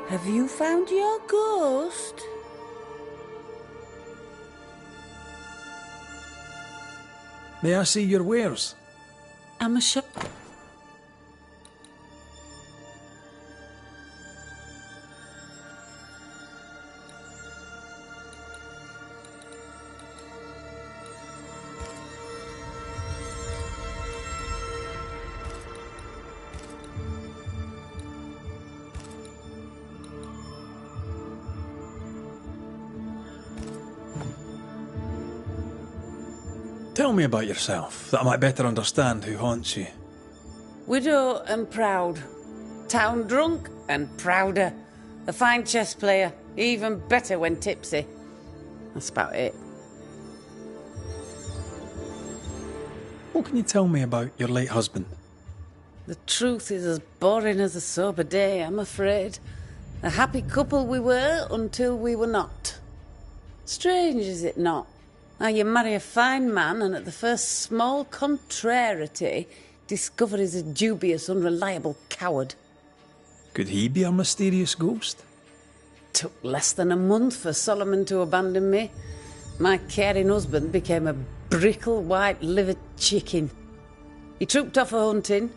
Have you found your ghost? May I see your wares? I'm a shop. Tell me about yourself, that I might better understand who haunts you. Widow and proud. Town drunk and prouder. A fine chess player, even better when tipsy. That's about it. What can you tell me about your late husband? The truth is as boring as a sober day, I'm afraid. A happy couple we were until we were not. Strange, is it not? How you marry a fine man and at the first small contrariety discover he's a dubious, unreliable coward. Could he be a mysterious ghost? Took less than a month for Solomon to abandon me. My caring husband became a brickle white-livered chicken. He trooped off a-hunting.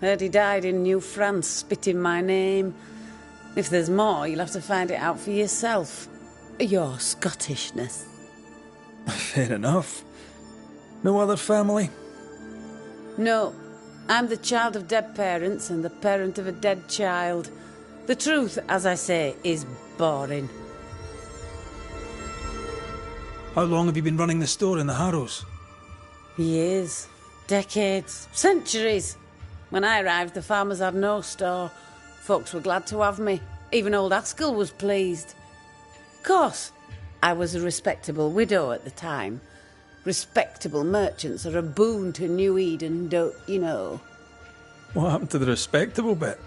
Heard he died in New France, spitting my name. If there's more, you'll have to find it out for yourself. Your Scottishness. Fair enough. No other family? No. I'm the child of dead parents and the parent of a dead child. The truth, as I say, is boring. How long have you been running the store in the Harrows? Years. Decades. Centuries. When I arrived, the farmers had no store. Folks were glad to have me. Even old Haskell was pleased. Of course, I was a respectable widow at the time. Respectable merchants are a boon to New Eden, don't you know? What happened to the respectable bit?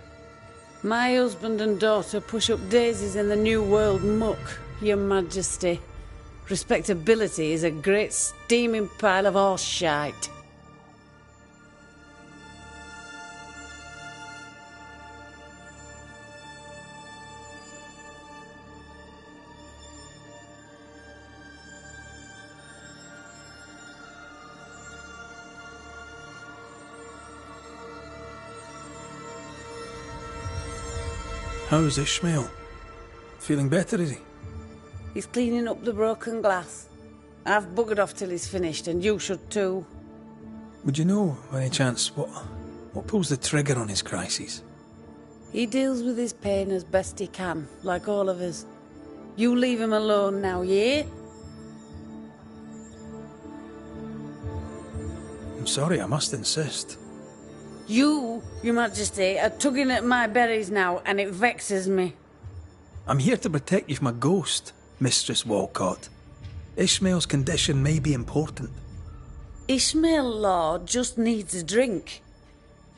My husband and daughter push up daisies in the New World muck, Your Majesty. Respectability is a great steaming pile of horse shite. How's Ishmael? Feeling better, is he? He's cleaning up the broken glass. I've buggered off till he's finished, and you should too. Would you know, by any chance, what pulls the trigger on his crises? He deals with his pain as best he can, like all of us. You leave him alone now, yeah? I'm sorry, I must insist. You, Your Majesty, are tugging at my berries now, and it vexes me. I'm here to protect you from a ghost, Mistress Walcott. Ishmael's condition may be important. Ishmael Lord just needs a drink.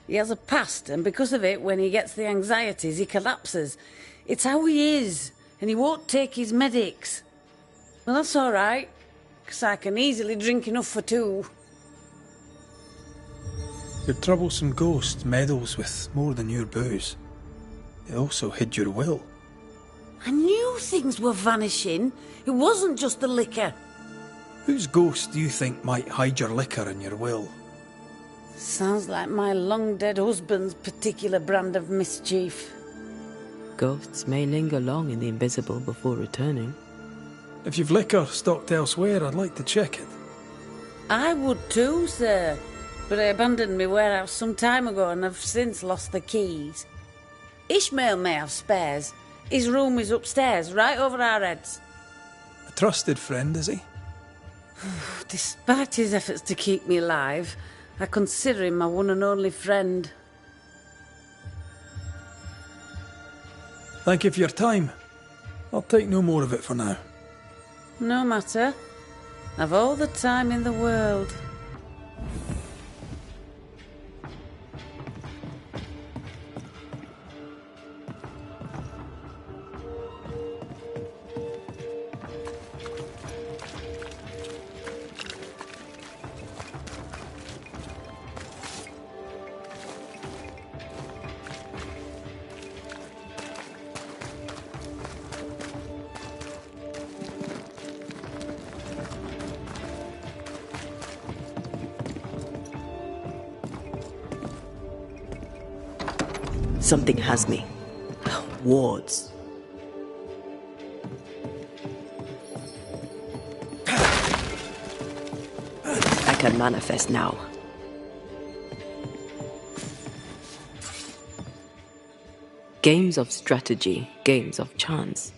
He has a past, and because of it, when he gets the anxieties, he collapses. It's how he is, and he won't take his medics. Well, that's all right, because I can easily drink enough for two. Your troublesome ghost meddles with more than your booze. It also hid your will. I knew things were vanishing. It wasn't just the liquor. Whose ghost do you think might hide your liquor and your will? Sounds like my long-dead husband's particular brand of mischief. Ghosts may linger long in the invisible before returning. If you've liquor stocked elsewhere, I'd like to check it. I would too, sir. But I abandoned my warehouse some time ago and have since lost the keys. Ishmael may have spares. His room is upstairs, right over our heads. A trusted friend, is he? Despite his efforts to keep me alive, I consider him my one and only friend. Thank you for your time. I'll take no more of it for now. No matter. I've all the time in the world. Something has me. Wards. I can manifest now. Games of strategy, games of chance.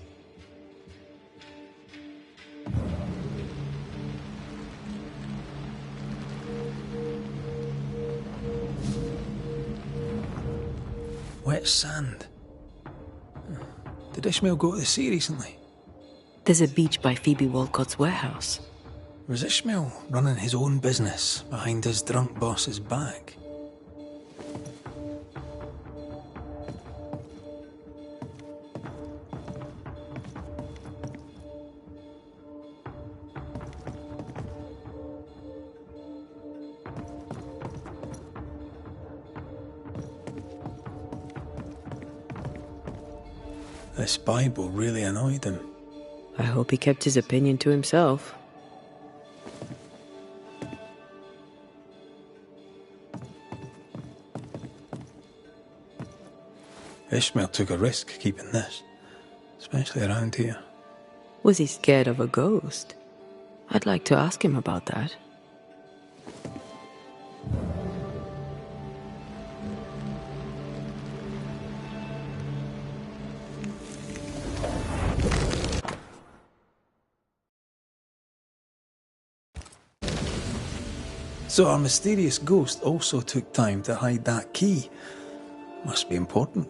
Wet sand. Did Ishmael go to the sea recently? There's a beach by Phoebe Walcott's warehouse. Was Ishmael running his own business behind his drunk boss's back? This Bible really annoyed him. I hope he kept his opinion to himself. Ishmael took a risk keeping this, especially around here. Was he scared of a ghost? I'd like to ask him about that. So our mysterious ghost also took time to hide that key. Must be important.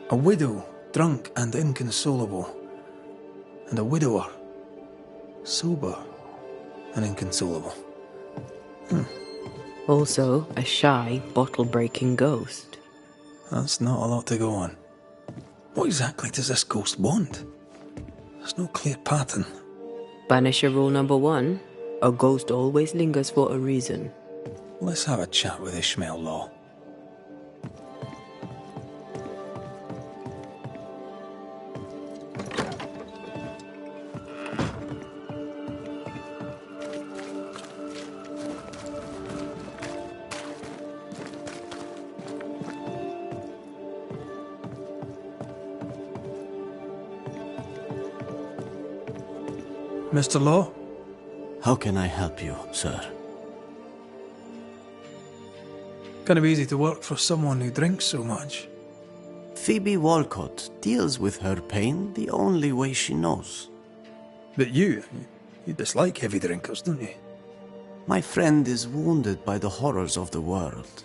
A widow, drunk and inconsolable. And a widower, sober and inconsolable. Also, a shy, bottle-breaking ghost. That's not a lot to go on. What exactly does this ghost want? There's no clear pattern. Banisher rule number 1, a ghost always lingers for a reason. Let's have a chat with Ishmael Law. Mr. Law? How can I help you, sir? Kind of easy to work for someone who drinks so much. Phoebe Walcott deals with her pain the only way she knows. But you dislike heavy drinkers, don't you? My friend is wounded by the horrors of the world.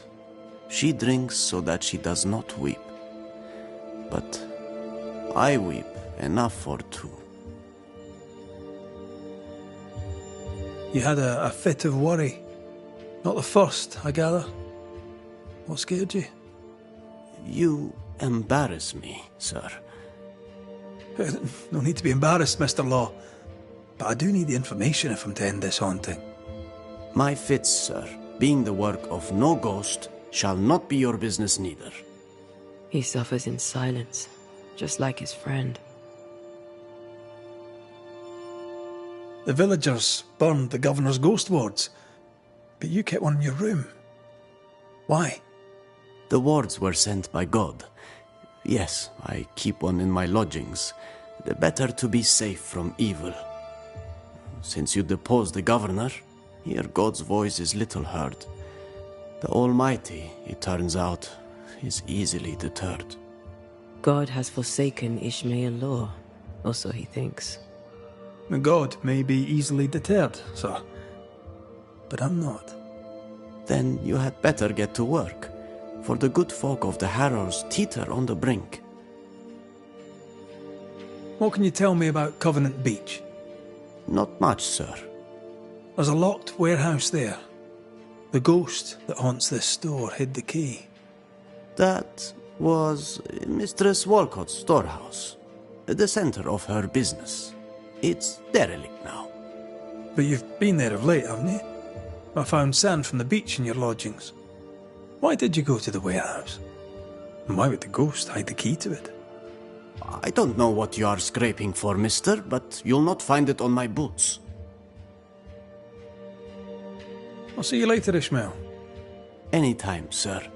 She drinks so that she does not weep. But I weep enough for two. You had a fit of worry. Not the first, I gather. What scared you? You embarrass me, sir. No need to be embarrassed, Mr. Law. But I do need the information if I'm to end this haunting. My fits, sir, being the work of no ghost, shall not be your business neither. He suffers in silence, just like his friend. The villagers burned the governor's ghost wards, but you kept one in your room. Why? The wards were sent by God. Yes, I keep one in my lodgings. The better to be safe from evil. Since you deposed the governor, here God's voice is little heard. The Almighty, it turns out, is easily deterred. God has forsaken Ishmael Law, or so he thinks. A god may be easily deterred, sir. But I'm not. Then you had better get to work, for the good folk of the Harrows teeter on the brink. What can you tell me about Covenant Beach? Not much, sir. There's a locked warehouse there. The ghost that haunts this store hid the key. That was Mistress Walcott's storehouse, the center of her business. It's derelict now. But you've been there of late, haven't you? I found sand from the beach in your lodgings. Why did you go to the warehouse? And why would the ghost hide the key to it? I don't know what you are scraping for, mister, but you'll not find it on my boots. I'll see you later, Ishmael. Anytime, sir.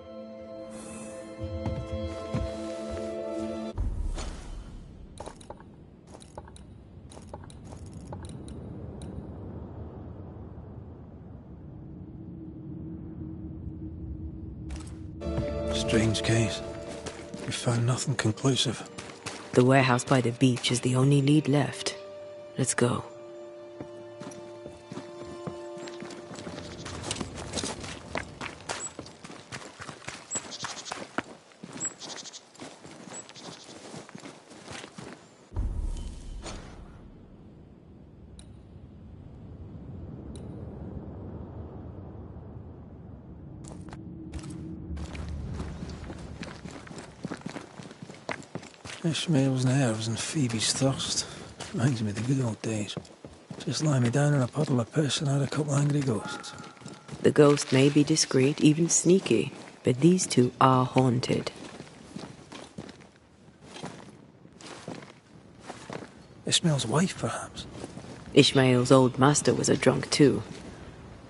Strange case. We found nothing conclusive. The warehouse by the beach is the only lead left. Let's go. Ishmael's nerves and Phoebe's thirst. Reminds me of the good old days. Just lie me down in a puddle of piss and had a couple of angry ghosts. The ghost may be discreet, even sneaky, but these two are haunted. Ishmael's wife, perhaps? Ishmael's old master was a drunk too.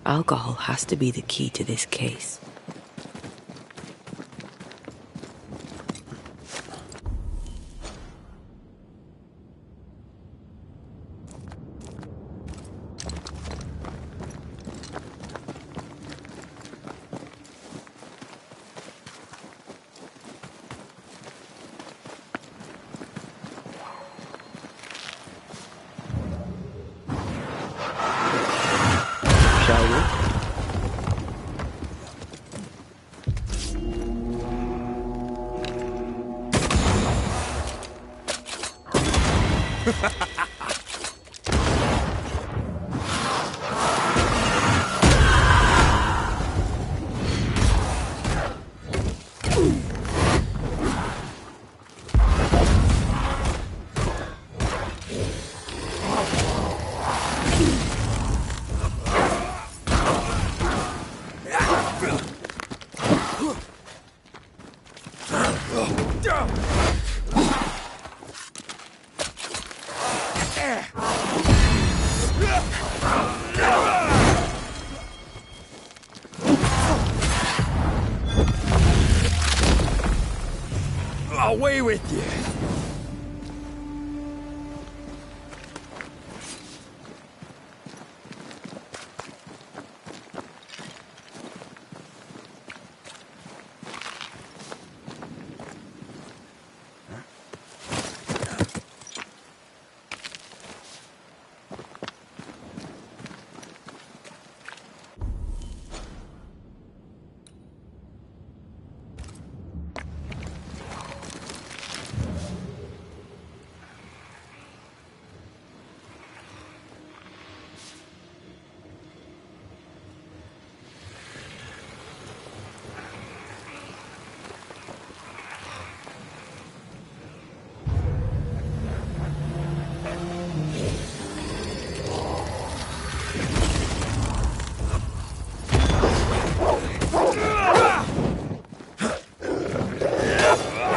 Alcohol has to be the key to this case. Shall we? Away with you!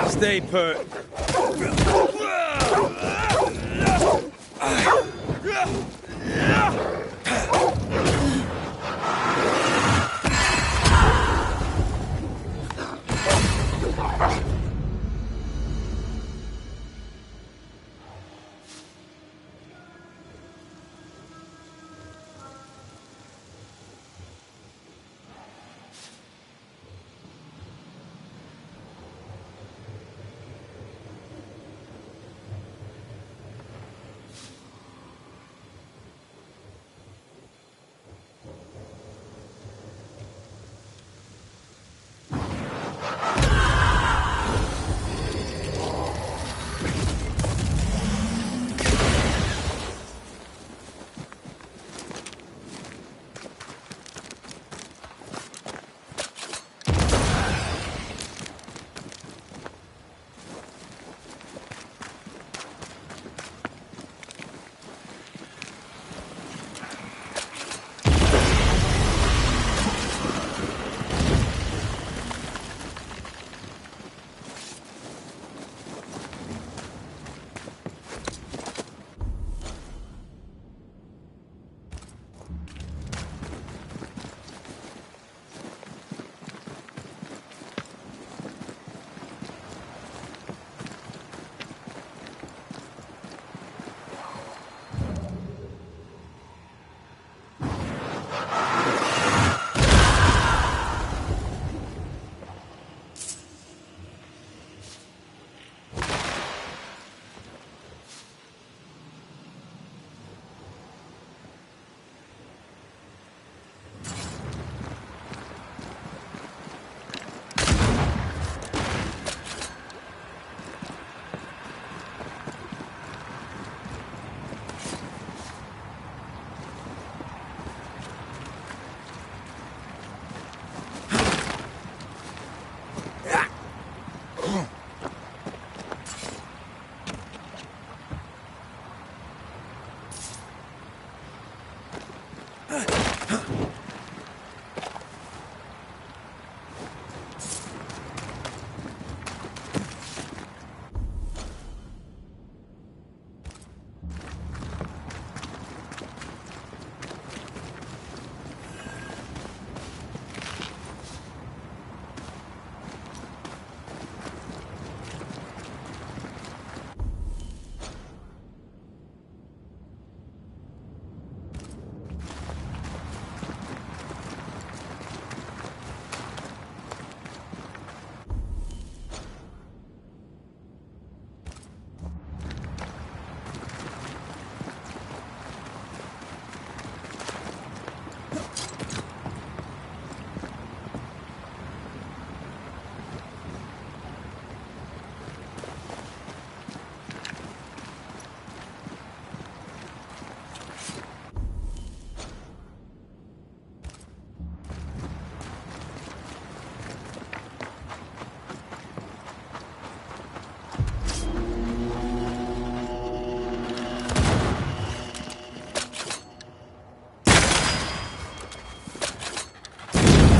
Stay put.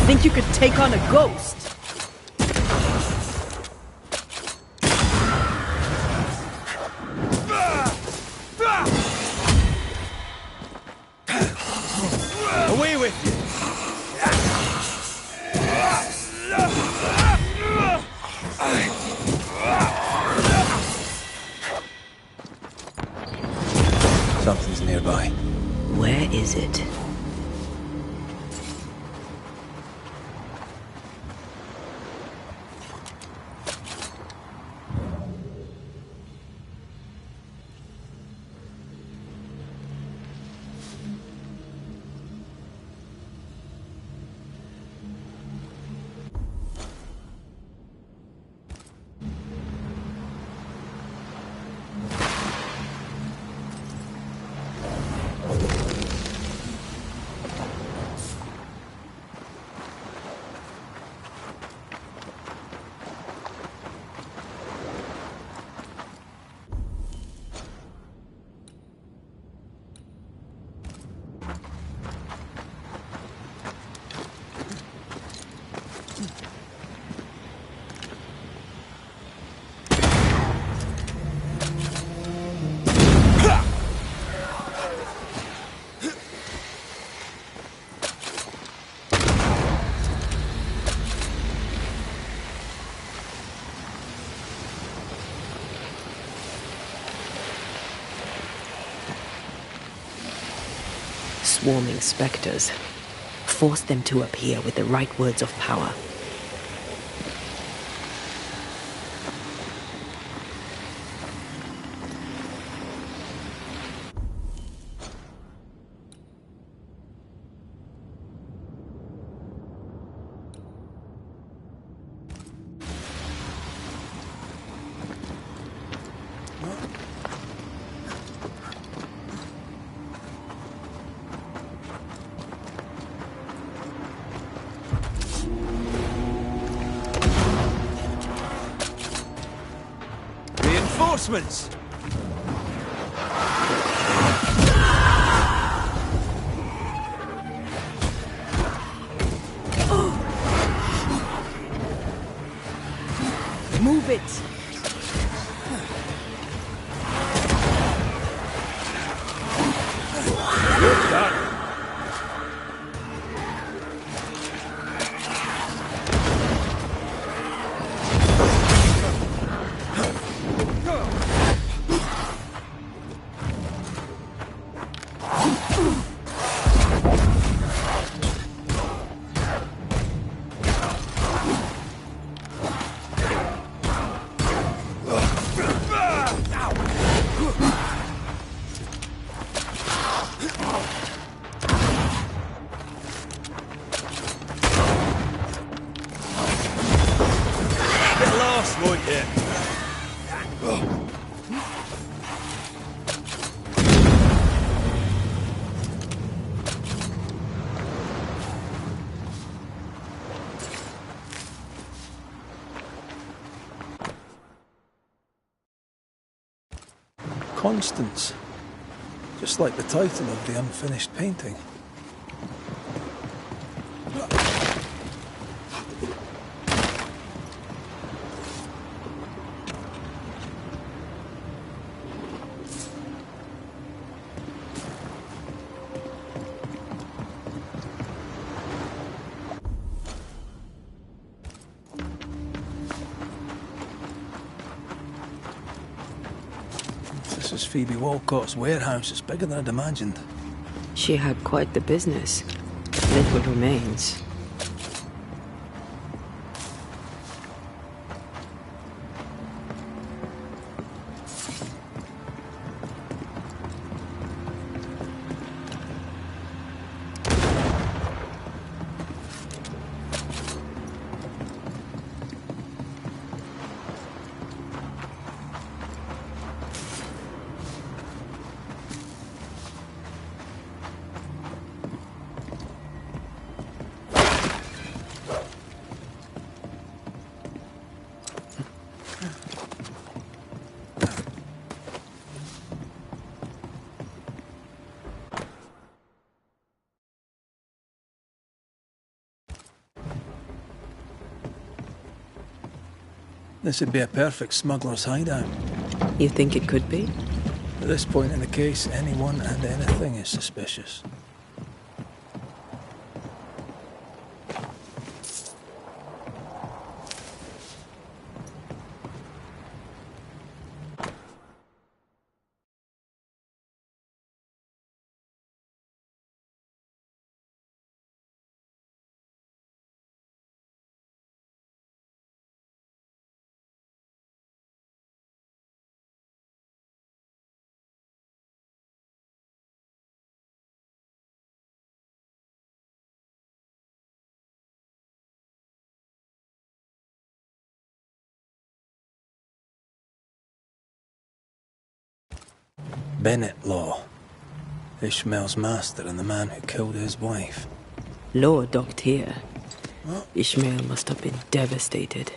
Think you could take on a ghost? Away with you! Something's nearby. Where is it? Swarming specters. Force them to appear with the right words of power. Reinforcements! Move it! Good done. Constance. Just like the title of the unfinished painting. This is Phoebe Walcott's warehouse. It's bigger than I'd imagined. She had quite the business. Little remains. This would be a perfect smuggler's hideout. You think it could be? At this point in the case, anyone and anything is suspicious. Bennett Law. Ishmael's master and the man who killed his wife. Law docked here. Ishmael must have been devastated.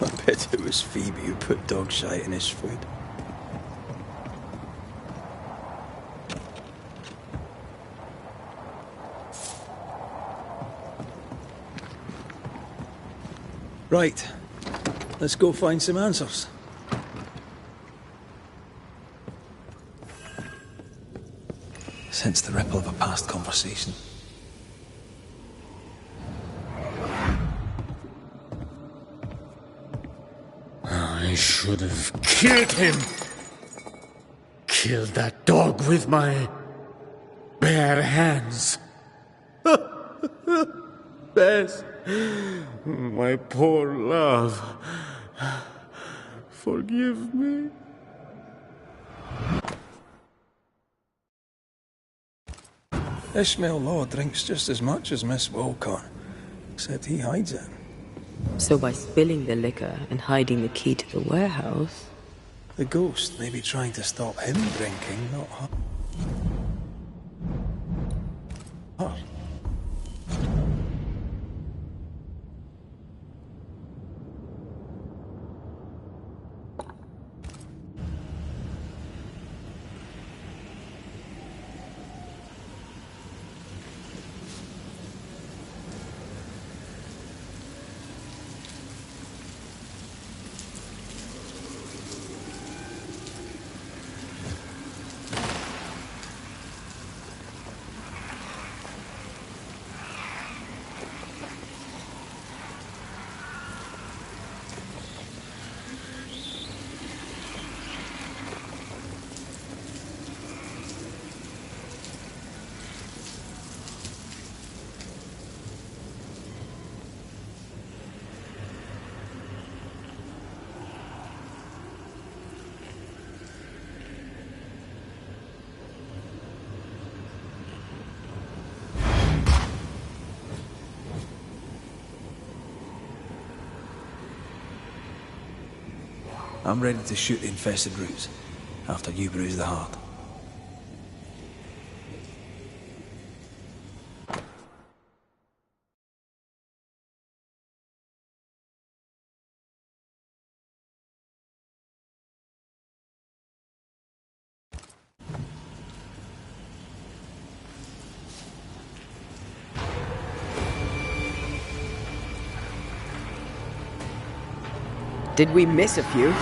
I bet it was Phoebe who put dog shite in his food. Right. Let's go find some answers. Sense the ripple of a past conversation. I should have killed him. Killed that dog with my bare hands. Bess, my poor love. Forgive me. Ishmael Law drinks just as much as Miss Wilcott, except he hides it. So by spilling the liquor and hiding the key to the warehouse... The ghost may be trying to stop him drinking, not her. I'm ready to shoot the infested roots, after you bruise the heart. Did we miss a few?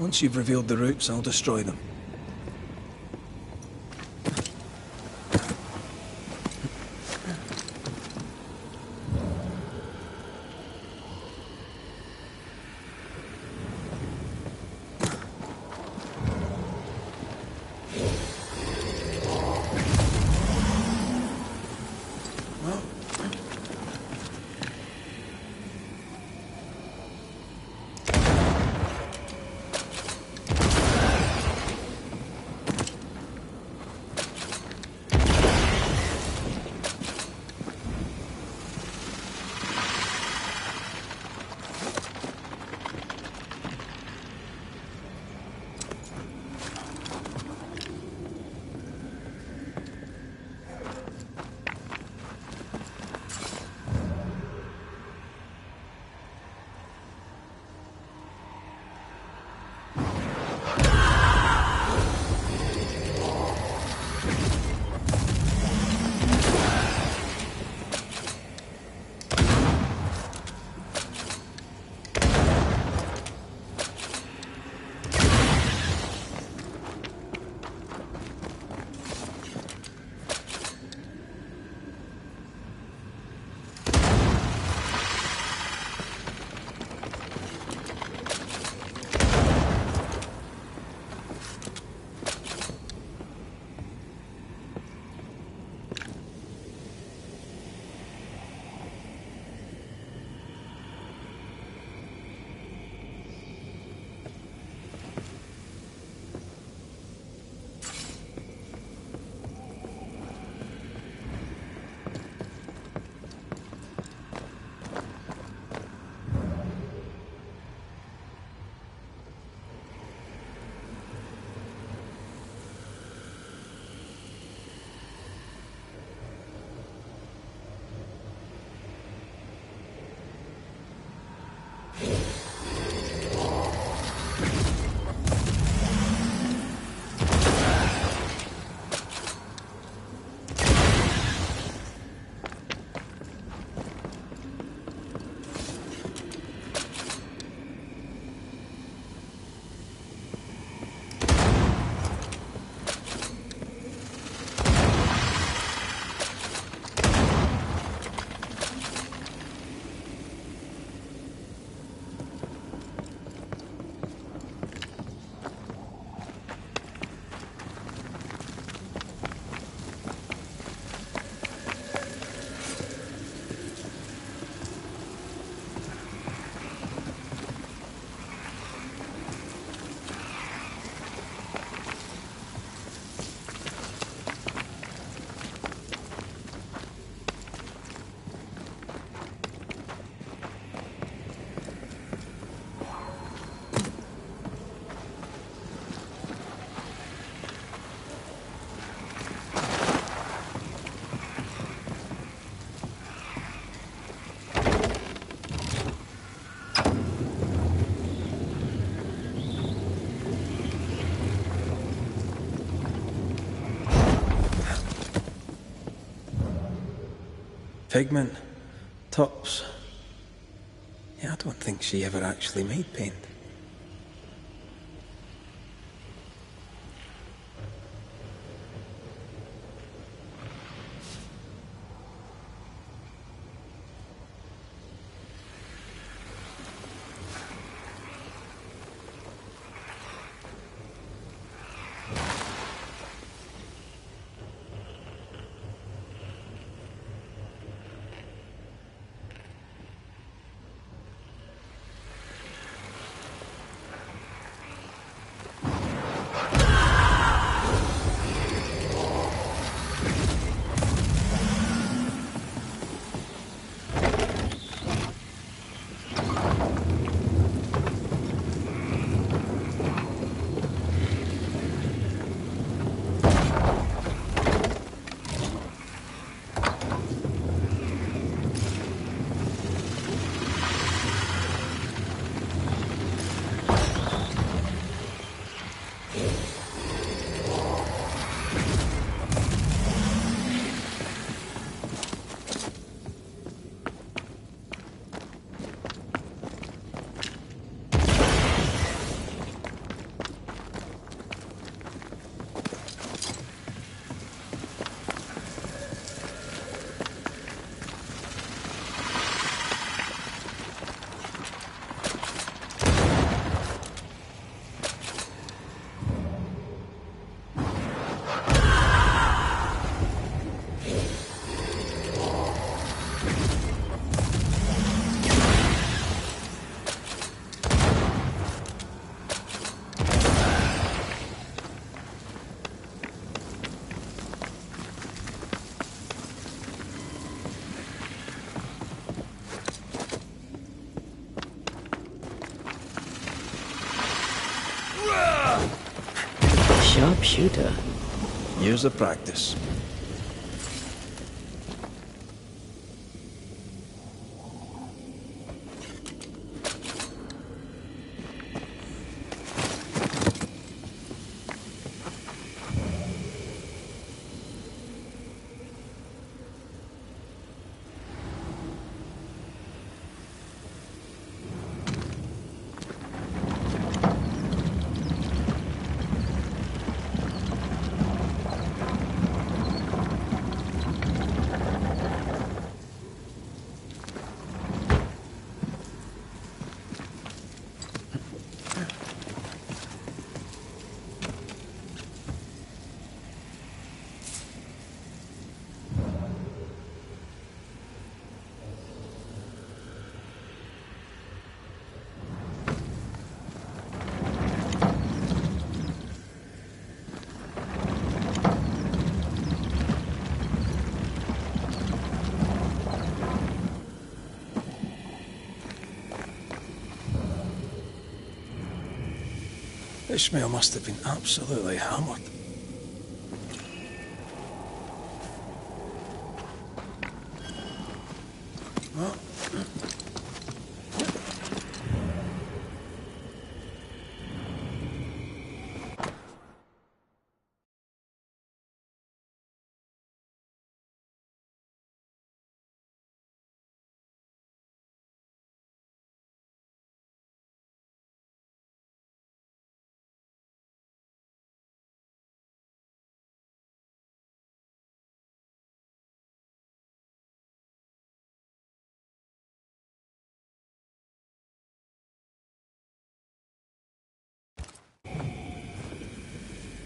Once you've revealed the routes, I'll destroy them. Pigment, tops. Yeah, I don't think she ever actually made paint. sharpshooter. Years of practice. Ishmael must have been absolutely hammered.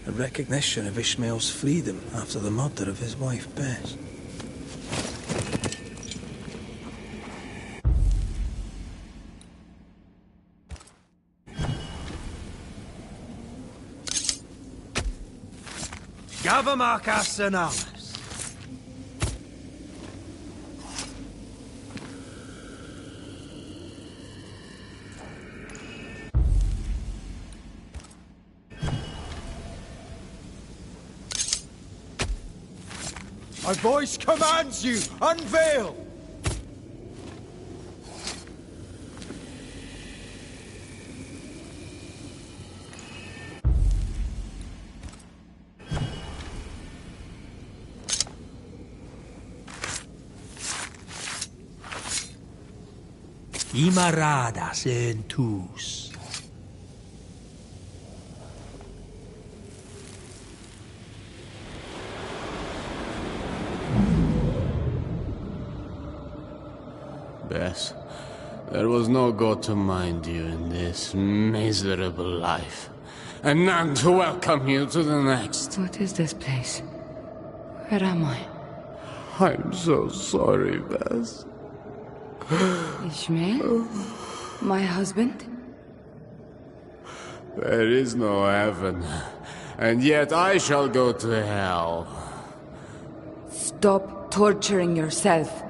A recognition of Ishmael's freedom after the murder of his wife, Bess. Gavamarcas and Alice. My voice commands you, unveil! Imaradas en tus. Bess, there was no God to mind you in this miserable life, and none to welcome you to the next. What is this place? Where am I? I'm so sorry, Bess. Ishmael? My husband? There is no heaven, and yet I shall go to hell. Stop torturing yourself.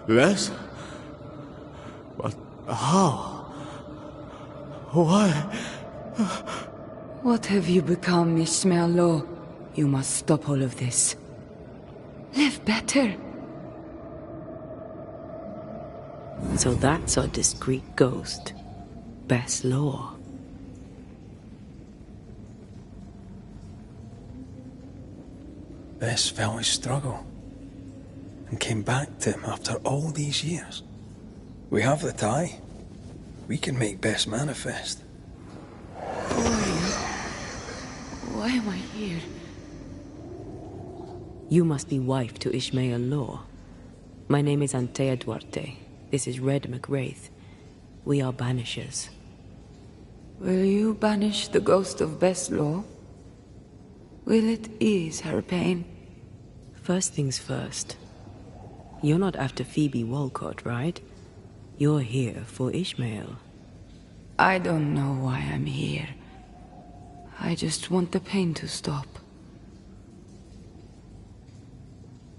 Bess? But how? Why? What have you become, Ishmael Law? You must stop all of this. Live better. So that's our discreet ghost. Bess Law. Bess felt his struggle and came back to him after all these years. We have the tie. We can make Bess manifest. Who are you? Why am I here? You must be wife to Ishmael Law. My name is Antea Duarte. This is Red McWraith. We are Banishers. Will you banish the ghost of Bess Law? Will it ease her pain? First things first. You're not after Phoebe Walcott, right? You're here for Ishmael. I don't know why I'm here. I just want the pain to stop.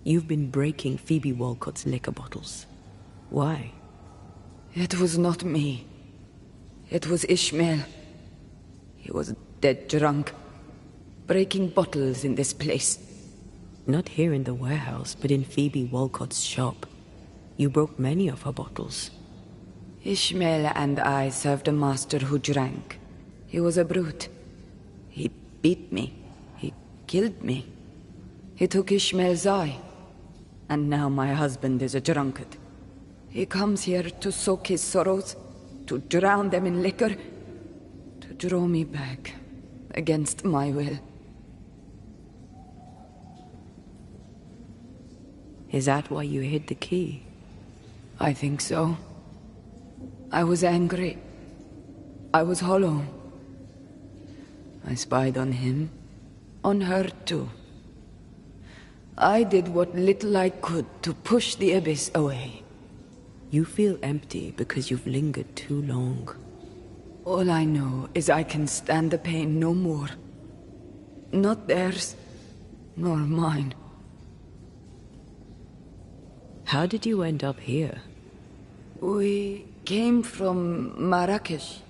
You've been breaking Phoebe Walcott's liquor bottles. Why? It was not me. It was Ishmael. He was dead drunk. breaking bottles in this place. Not here in the warehouse, but in Phoebe Walcott's shop. You broke many of her bottles. Ishmael and I served a master who drank. He was a brute. He beat me. He killed me. He took Ishmael's eye. And now my husband is a drunkard. He comes here to soak his sorrows, to drown them in liquor, to draw me back, against my will. Is that why you hid the key? I think so. I was angry. I was hollow. I spied on him, on her too. I did what little I could to push the abyss away. You feel empty because you've lingered too long. All I know is I can stand the pain no more. Not theirs, nor mine. How did you end up here? We came from Marrakesh.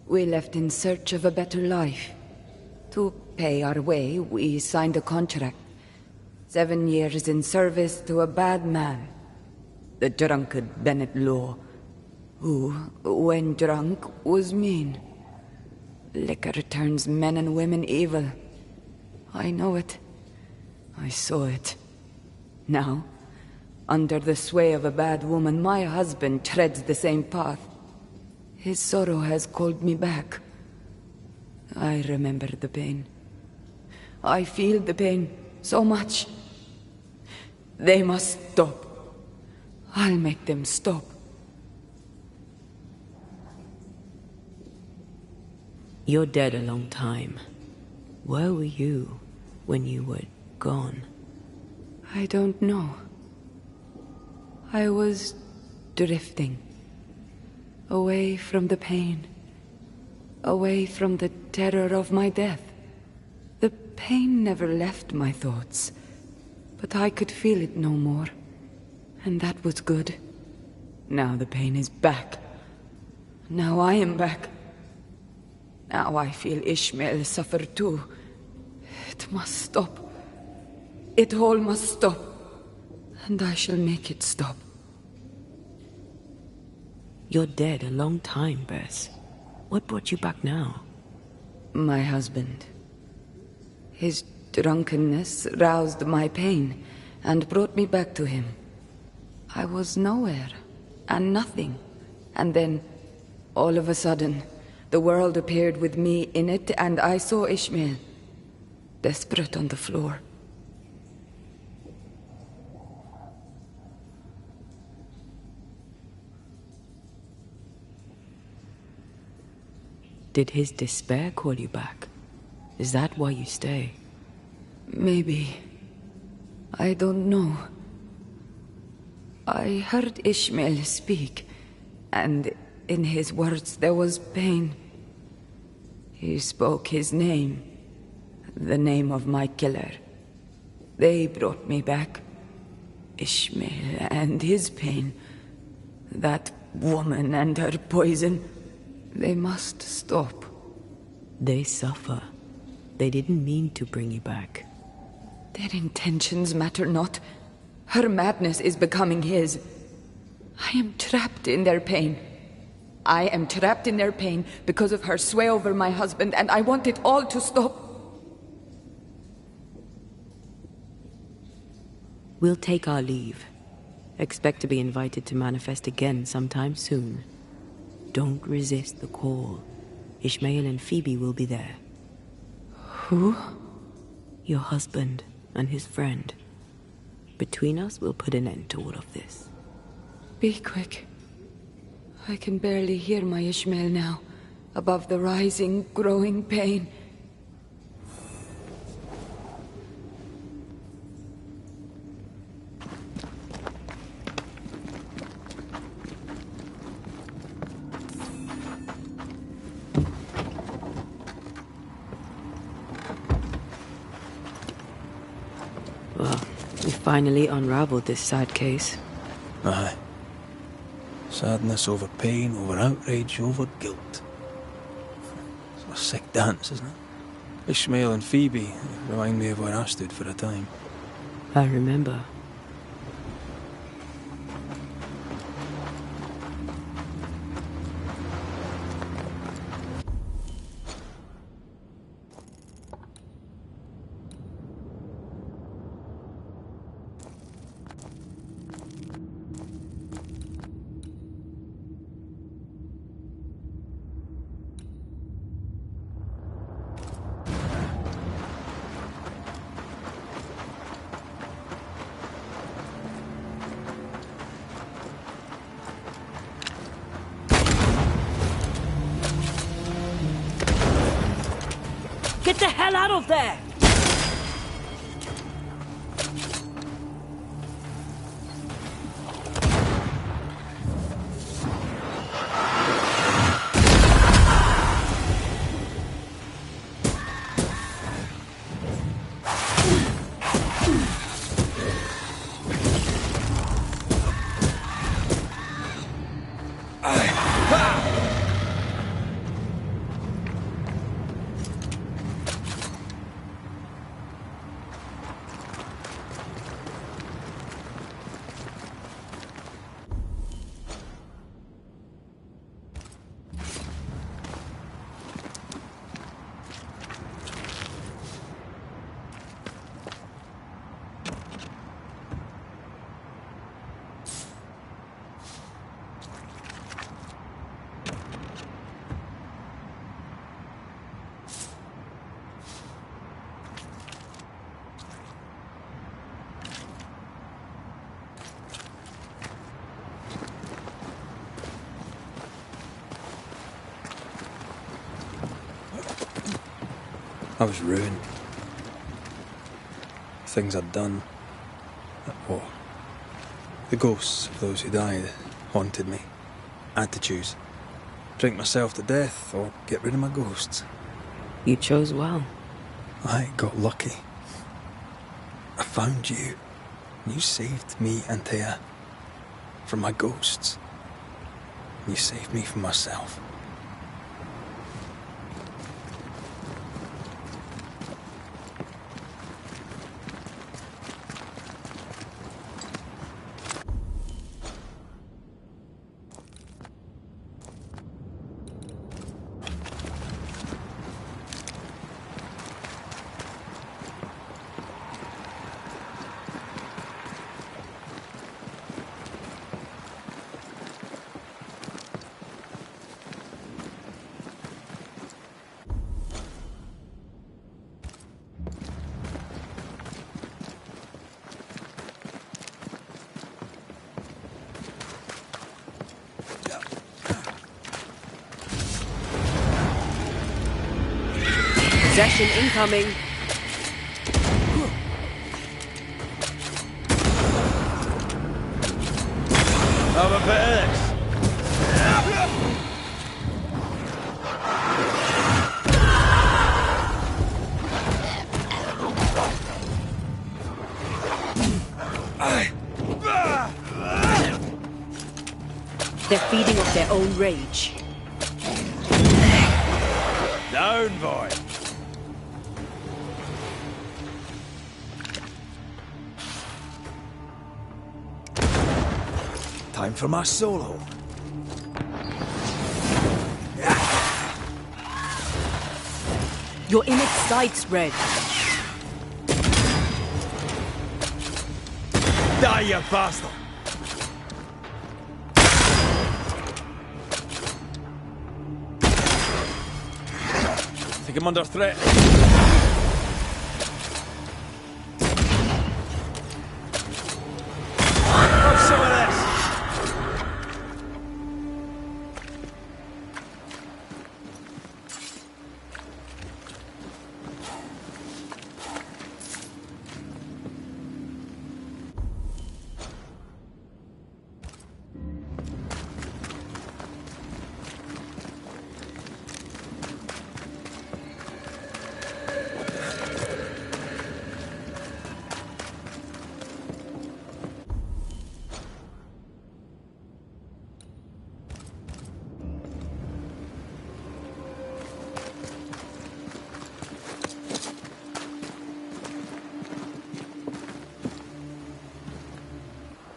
We left in search of a better life. To pay our way, we signed a contract. 7 years in service to a bad man. The drunkard Bennett Law, who, when drunk, was mean. Liquor turns men and women evil. I know it. I saw it. Now, under the sway of a bad woman, my husband treads the same path. His sorrow has called me back. I remember the pain. I feel the pain so much. They must stop. I'll make them stop. You're dead a long time. Where were you when you were gone? I don't know. I was drifting. Away from the pain. Away from the terror of my death. The pain never left my thoughts, but I could feel it no more. And that was good. Now the pain is back. Now I am back. Now I feel Ishmael suffer too. It must stop. It all must stop. And I shall make it stop. You're dead a long time, Bess. What brought you back now? My husband. His drunkenness roused my pain and brought me back to him. I was nowhere and nothing. And then, all of a sudden, the world appeared with me in it, and I saw Ishmael, desperate on the floor. Did his despair call you back? Is that why you stay? Maybe. I don't know. I heard Ishmael speak, and in his words there was pain. He spoke his name, the name of my killer. They brought me back. Ishmael and his pain. That woman and her poison. They must stop. They suffer. They didn't mean to bring you back. Their intentions matter not. Her madness is becoming his. I am trapped in their pain. I am trapped in their pain because of her sway over my husband, and I want it all to stop. We'll take our leave. Expect to be invited to manifest again sometime soon. Don't resist the call. Ishmael and Phoebe will be there. Who? Your husband and his friend. Between us, we'll put an end to all of this. Be quick. I can barely hear my Ishmael now, above the rising, growing pain. Well, we finally unraveled this sad case. Aye. Sadness over pain, over outrage, over guilt. It's a sick dance, isn't it? Ishmael and Phoebe remind me of where I stood for a time. I remember. Get the hell out of there! I was ruined. Things I'd done. Oh, the ghosts of those who died haunted me. I had to choose. Drink myself to death or get rid of my ghosts. You chose well. I got lucky. I found you. You saved me, Antea, from my ghosts. You saved me from myself. Possession incoming. Have a bit of this. They're feeding off their own rage. Down, boy. Time for my solo. You're in its sights, Red. Die, you bastard! Take him under threat. Have some of this!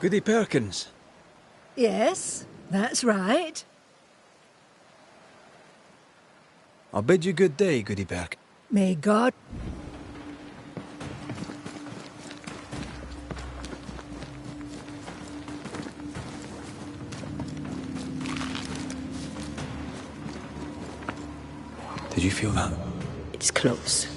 Goody Perkins. Yes, that's right. I'll bid you good day, Goody Perkins. May God... Did you feel that? It's close.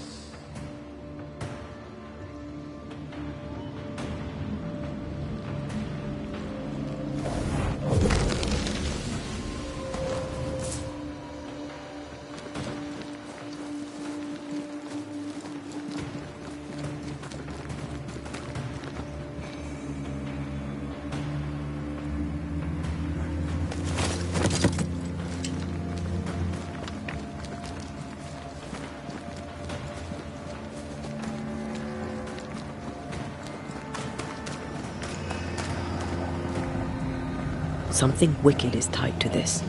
Something wicked is tied to this.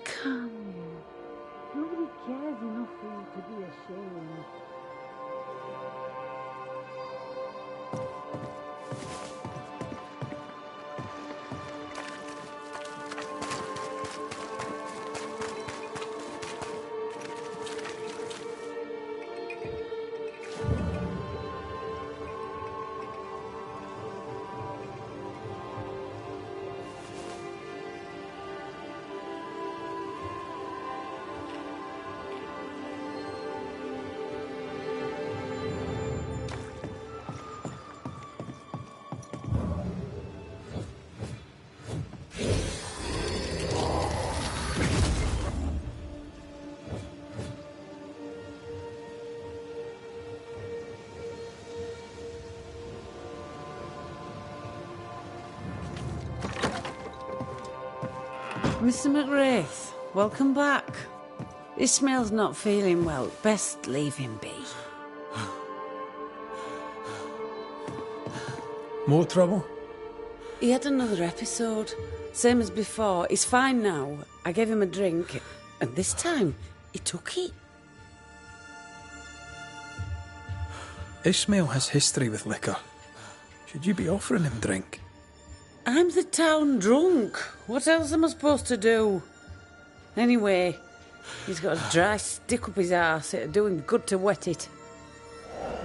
Come here. Nobody cares enough for you to be ashamed. Mr. McWraith, welcome back. Ishmael's not feeling well. Best leave him be. More trouble? He had another episode. Same as before. He's fine now. I gave him a drink, and this time, he took it. Ishmael has history with liquor. Should you be offering him drink? I'm the town drunk. What else am I supposed to do? Anyway, he's got a dry stick up his arse. It'd do him good to wet it.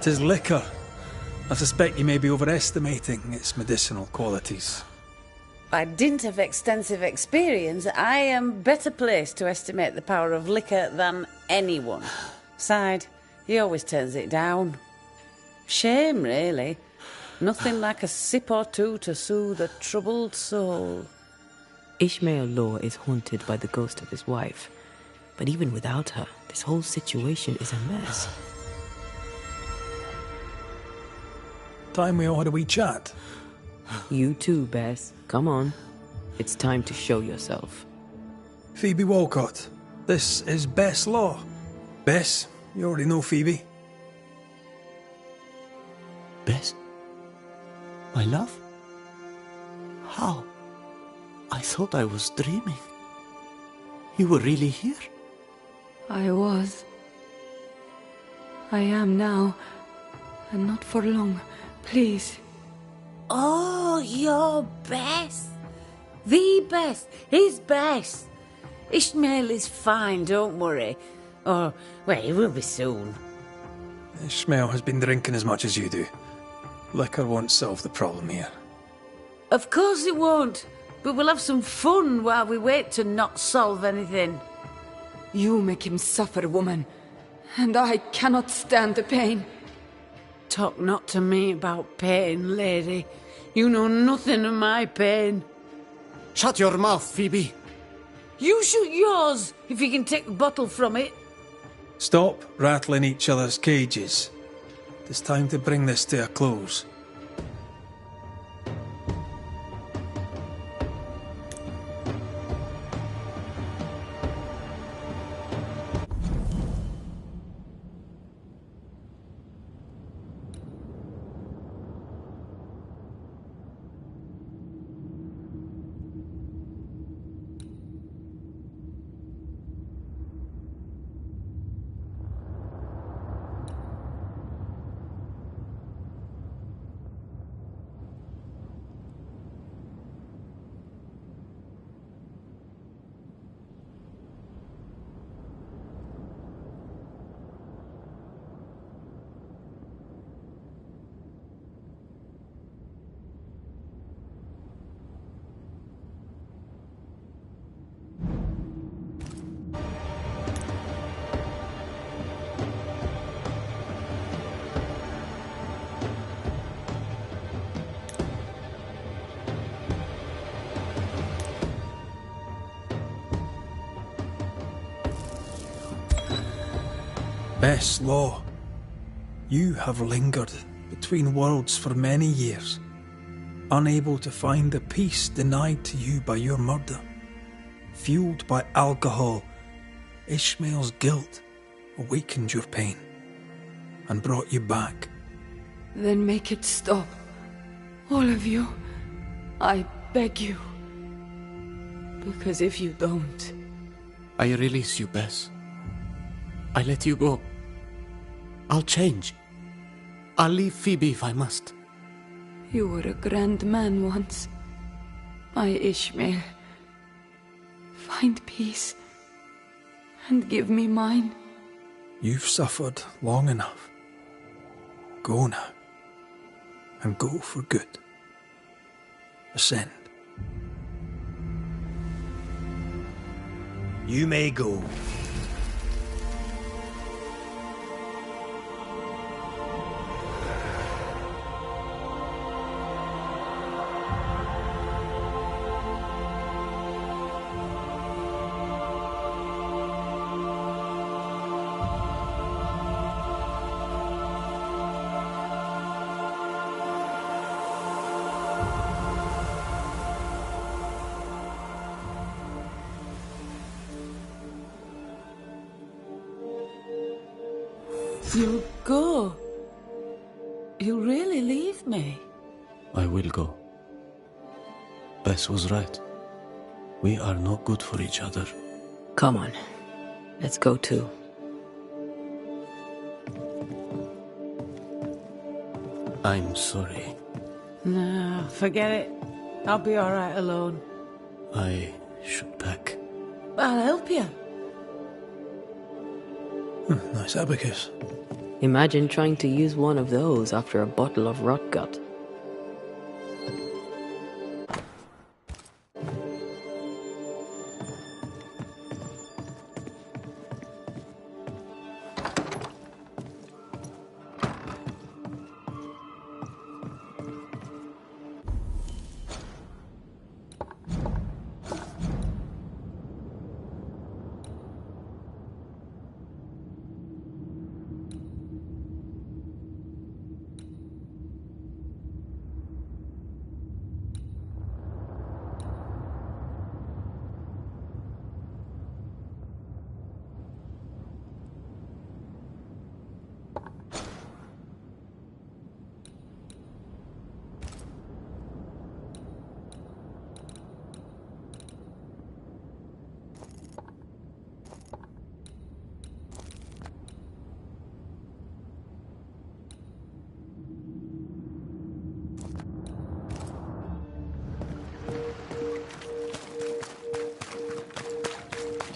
'Tis liquor. I suspect you may be overestimating its medicinal qualities. By dint of extensive experience, I am better placed to estimate the power of liquor than anyone. Besides, he always turns it down. Shame, really. Nothing like a sip or two to soothe a troubled soul. Ishmael Law is haunted by the ghost of his wife. But even without her, this whole situation is a mess. Time we all had a wee chat. You too, Bess. Come on. It's time to show yourself. Phoebe Walcott, this is Bess Law. Bess, you already know Phoebe. Bess? My love? How? I thought I was dreaming. You were really here? I was. I am now. And not for long. Please. Oh, you're Bess. The Bess. His Bess. Ishmael is fine, don't worry. Or, well, he will be soon. Ishmael has been drinking as much as you do. Liquor won't solve the problem here. Of course it won't. But we'll have some fun while we wait to not solve anything. You make him suffer, woman. And I cannot stand the pain. Talk not to me about pain, lady. You know nothing of my pain. Shut your mouth, Phoebe. You shoot yours, if you can take the bottle from it. Stop rattling each other's cages. It's time to bring this to a close. Bess Law, you have lingered between worlds for many years, unable to find the peace denied to you by your murder. Fueled by alcohol, Ishmael's guilt awakened your pain and brought you back. Then make it stop. All of you. I beg you. Because if you don't... I release you, Bess. I let you go. I'll change. I'll leave Phoebe if I must. You were a grand man once. My Ishmael. Find peace. And give me mine. You've suffered long enough. Go now. And go for good. Ascend. You may go. You'll go. You'll really leave me. I will go. Bess was right. We are no good for each other. Come on. Let's go too. I'm sorry. No, forget it. I'll be alright alone. I should pack. I'll help you. Nice abacus. Imagine trying to use one of those after a bottle of rot gut.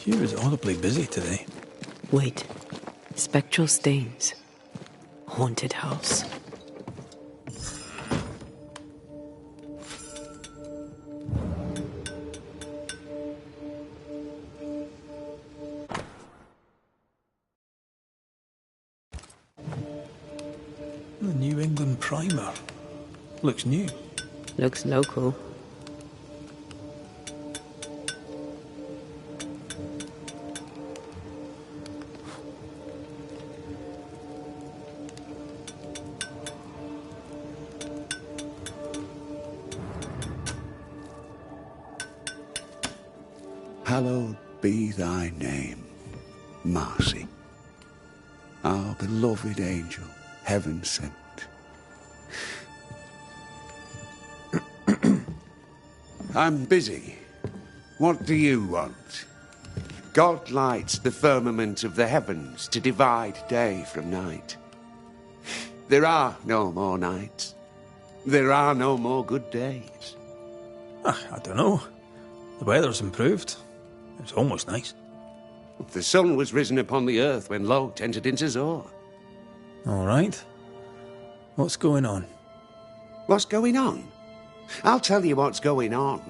She was audibly busy today. Wait. Spectral stains. Haunted house. The New England Primer. Looks new. Looks local. Hallowed be thy name, Marcy, our beloved angel, heaven sent. I'm busy. What do you want? God lights the firmament of the heavens to divide day from night. There are no more nights. There are no more good days. I don't know. The weather's improved. It's almost nice. The sun was risen upon the earth when Lot entered into Zor. All right. What's going on? What's going on? I'll tell you what's going on.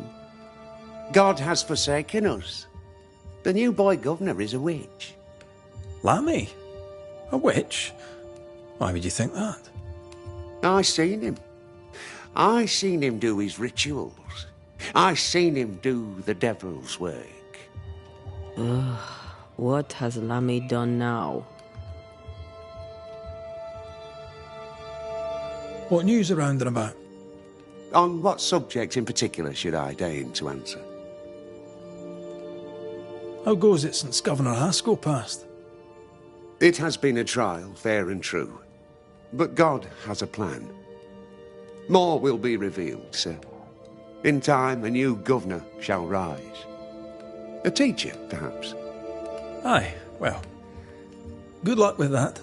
God has forsaken us. The new boy governor is a witch. Lammy? A witch? Why would you think that? I seen him. I seen him do his rituals. I seen him do the devil's work. Ugh, what has Lammy done now? What news around and about? On what subject in particular should I deign to answer? How goes it since Governor Haskell passed? It has been a trial, fair and true. But God has a plan. More will be revealed, sir. In time, a new governor shall rise. A teacher, perhaps. Aye, well, good luck with that.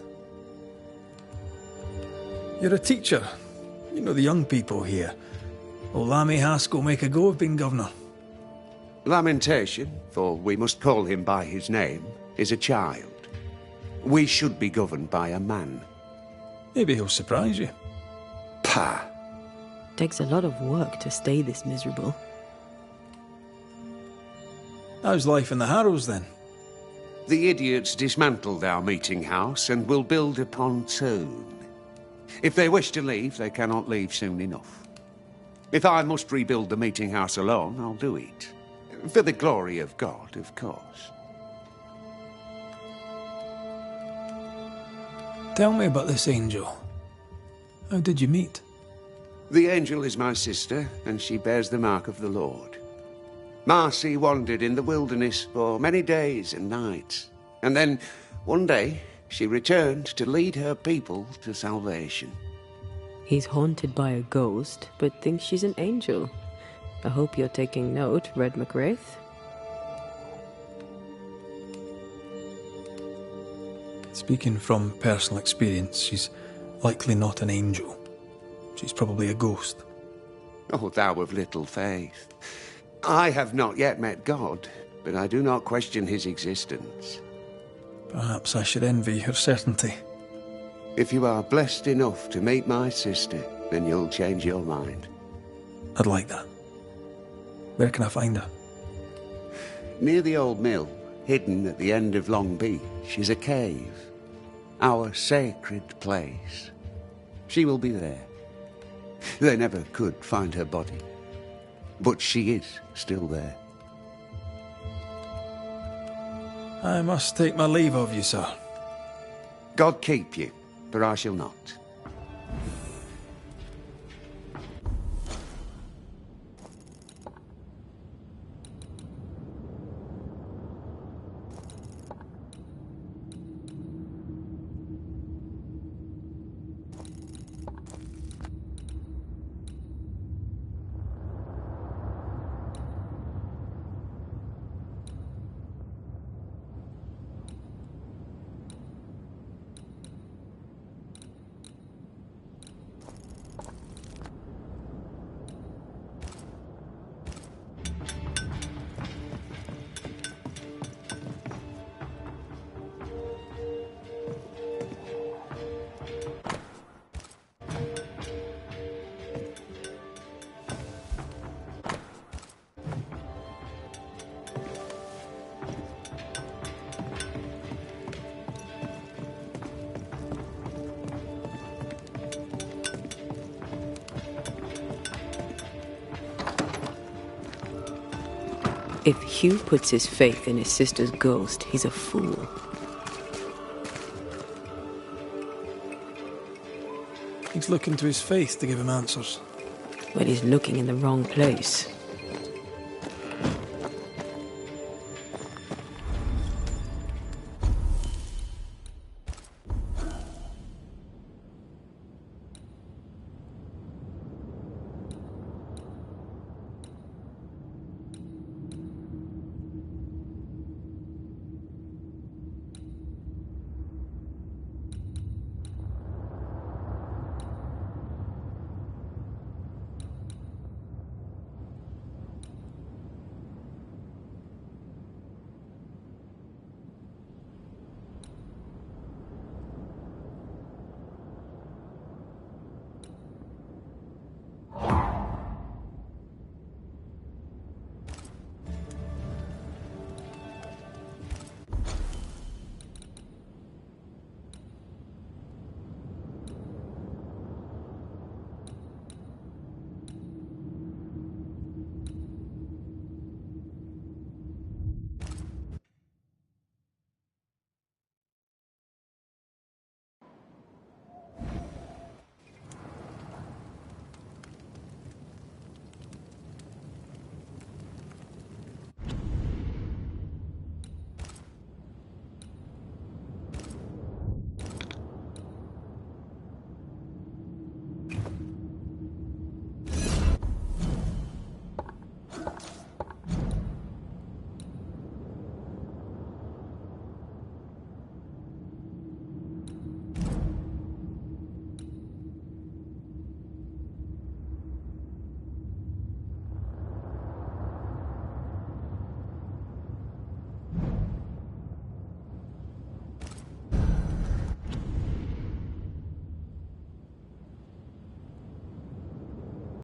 You're a teacher. You know the young people here. Will Lammy Haskell make a go of being governor? Lamentation, for we must call him by his name, is a child. We should be governed by a man. Maybe he'll surprise you. Pah! Takes a lot of work to stay this miserable. How's life in the Harrows then? The idiots dismantled our meeting house and will build a pontoon. If they wish to leave, they cannot leave soon enough. If I must rebuild the meeting house alone, I'll do it. For the glory of God, of course. Tell me about this angel. How did you meet? The angel is my sister, and she bears the mark of the Lord. Marcy wandered in the wilderness for many days and nights, and then, one day, she returned to lead her people to salvation. He's haunted by a ghost, but thinks she's an angel. I hope you're taking note, Red McWraith. Speaking from personal experience, she's likely not an angel. She's probably a ghost. Oh, thou of little faith. I have not yet met God, but I do not question his existence. Perhaps I should envy her certainty. If you are blessed enough to meet my sister, then you'll change your mind. I'd like that. Where can I find her? Near the old mill, hidden at the end of Long Beach, is a cave. Our sacred place. She will be there. They never could find her body. But she is still there. I must take my leave of you, sir. God keep you, but I shall not. If Hugh puts his faith in his sister's ghost, he's a fool. He's looking to his faith to give him answers. But he's looking in the wrong place.